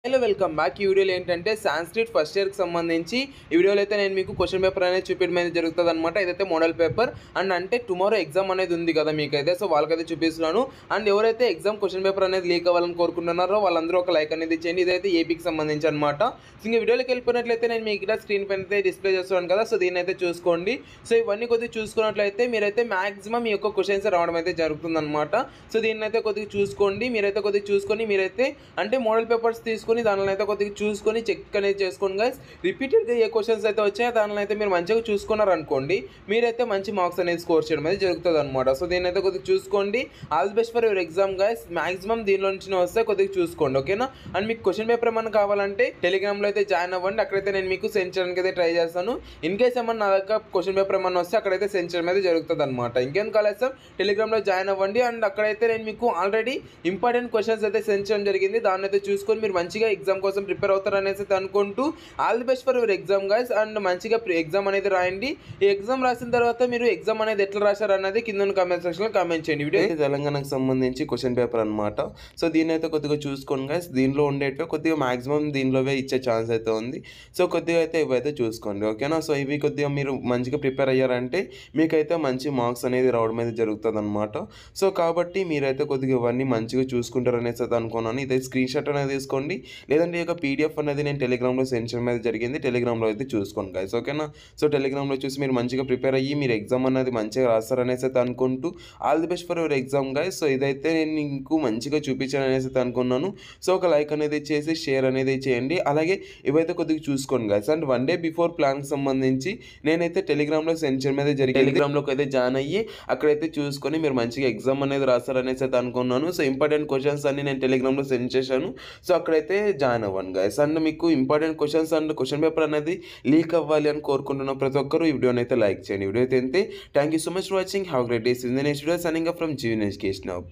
Hello welcome back. ఈ వీడియోలో ఏంటంటే సాంస్క్రిట్ ఫస్ట్ ఇయర్కి సంబంధించి ఈ వీడియోలో అయితే నేను మీకు క్వశ్చన్ పేపర్ అనేది చూపించడం అనేది జరుగుతుంది అనమాట. ఇదైతే మోడల్ పేపర్ అండ్ అంటే టుమారో ఎగ్జామ్ అనేది ఉంది కదా మీకైతే, సో వాళ్ళకైతే చూపిస్తున్నాను. అండ్ ఎవరైతే ఎగ్జామ్ క్వశ్చన్ పేపర్ అనేది లీక్ అవ్వాలని కోరుకుంటున్నారో వాళ్ళందరూ ఒక లైక్ అనేది చేయండి. ఇదైతే ఏపీకి సంబంధించి అనమాట. సో ఇంకా వీడియోలోకి వెళ్ళిపోయినట్లయితే నేను మీకు ఇక్కడ స్క్రీన్ పైన అయితే డిస్ప్లే చేస్తున్నాను కదా, సో దీన్ని అయితే చూసుకోండి. సో ఇవన్నీ కొద్దిగా చూసుకున్నట్లయితే మీరైతే మాక్సిమం ఈ యొక్క క్వశ్చన్స్ రావడం అయితే జరుగుతుంది అనమాట. సో దీన్ని అయితే కొద్దిగా చూసుకోండి. మీరైతే కొద్దిగా చూసుకొని మీరైతే అంటే మోడల్ పేపర్స్ తీసుకొని దానిలో అయితే కొద్దిగా చూసుకొని చెక్ అనేది చేసుకోండి గైస్. రిపీటెడ్గా ఏ క్వశ్చన్స్ అయితే వచ్చాయో దానిలో అయితే మీరు మంచిగా చూసుకున్నారు అనుకోండి, మీరైతే మంచి మార్క్స్ అనేది స్కోర్ చేయడం అయితే జరుగుతుంది అనమాట. సో దీన్ని అయితే కొద్దిగా చూసుకోండి. All the best for your exam guys. Maximum దీనిలో నుంచి వస్తే కొద్దిగా చూసుకోండి, ఓకేనా. అండ్ మీకు క్వశ్చన్ పేపర్ ఏమైనా కావాలంటే టెలిగ్రామ్లో అయితే జాయిన్ అవ్వండి. అక్కడైతే నేను మీకు సెండ్ చేయడానికి అయితే ట్రై చేస్తాను. ఇన్ కేస్ ఏమన్నా నా దగ్గర క్వశ్చన్ పేపర్ ఏమన్నా వస్తే అక్కడైతే సెండ్ చేయడం అయితే జరుగుతుంది అనమాట. ఇంకేం కాలేదు, టెలిగ్రామ్లో జాయిన్ అవ్వండి. అండ్ అక్కడైతే నేను మీకు ఆల్రెడీ ఇంపార్టెంట్ క్వశ్చన్స్ అయితే సెండ్ చేయడం జరిగింది. దాన్ని అయితే చూసుకొని మీరు మంచిగా ఎగ్జామ్ కోసం ప్రిపేర్ అవుతారు అనేసి అనుకుంటూ all the best for your exam guys. And మంచిగా ఎగ్జామ్ అనేది రాయండి. ఈ ఎగ్జామ్ రాసిన తర్వాత మీరు ఎగ్జామ్ అనేది ఎట్లా రాశారు అన్నది కింద కామెంట్ సెక్షన్లో కామెంట్ చేయండి. వీడియో అయితే తెలంగాణకు సంబంధించి క్వశ్చన్ పేపర్ అనమాట. సో దీని అయితే కొద్దిగా చూసుకోండి గైస్. దీనిలో ఉండేటివి కొద్దిగా మాక్సిమం దీనిలోవే ఇచ్చే ఛాన్స్ అయితే ఉంది. సో కొద్దిగా అయితే ఇవైతే చూసుకోండి, ఓకేనా. సో ఇవి కొద్దిగా మీరు మంచిగా ప్రిపేర్ అయ్యారంటే మీకైతే మంచి మార్క్స్ అనేది రావడం అయితే జరుగుతుంది అనమాట. సో కాబట్టి మీరైతే కొద్దిగా ఇవన్నీ మంచిగా చూసుకుంటారు అనేసి అయితే అనుకున్నాను. ఇదే స్క్రీన్ షాట్ అనేది తీసుకోండి, లేదంటే ఒక పీడిఎఫ్ అనేది నేను టెలిగ్రామ్లో సెండ్ చేయడం అనేది జరిగింది. టెలిగ్రామ్లో అయితే చూసుకోండి గైస్, ఓకేనా. సో టెలిగ్రామ్లో చూసి మీరు మంచిగా ప్రిపేర్ అయ్యి మీరు ఎగ్జామ్ అనేది మంచిగా రాస్తారనేసి అయితే అనుకుంటూ all the best for your exam guys. So ఇదైతే నేను మీకు మంచిగా చూపించాను అనేసి అయితే అనుకున్నాను. సో ఒక లైక్ అనేది చేసి షేర్ అనేది చేయండి. అలాగే ఇవైతే కొద్దిగా చూసుకోండి guys. And one day before ప్లాన్కి సంబంధించి నేనైతే టెలిగ్రామ్లో సెండ్ చేయడం అనేది జరిగింది. టెలిగ్రామ్లోకి అయితే జాయిన్ అయ్యి అక్కడైతే చూసుకొని మీరు మంచిగా ఎగ్జామ్ అనేది రాస్తారనేసి అయితే అనుకున్నాను. సో ఇంపార్టెంట్ క్వశ్చన్స్ అన్ని నేను టెలిగ్రామ్లో సెండ్ చేశాను. సో అక్కడైతే జాయిన్ అవ్వండి గైస్. అండ్ మీకు important questions and question paper అనేది లీక్ అవ్వాలి అని కోరుకుంటున్న ప్రతి ఒక్కరు ఈ వీడియోని అయితే లైక్ చేయండి. వీడియో అయితే thank you so much for watching. Have great days in the next video. Signing off from Jeevan education hub.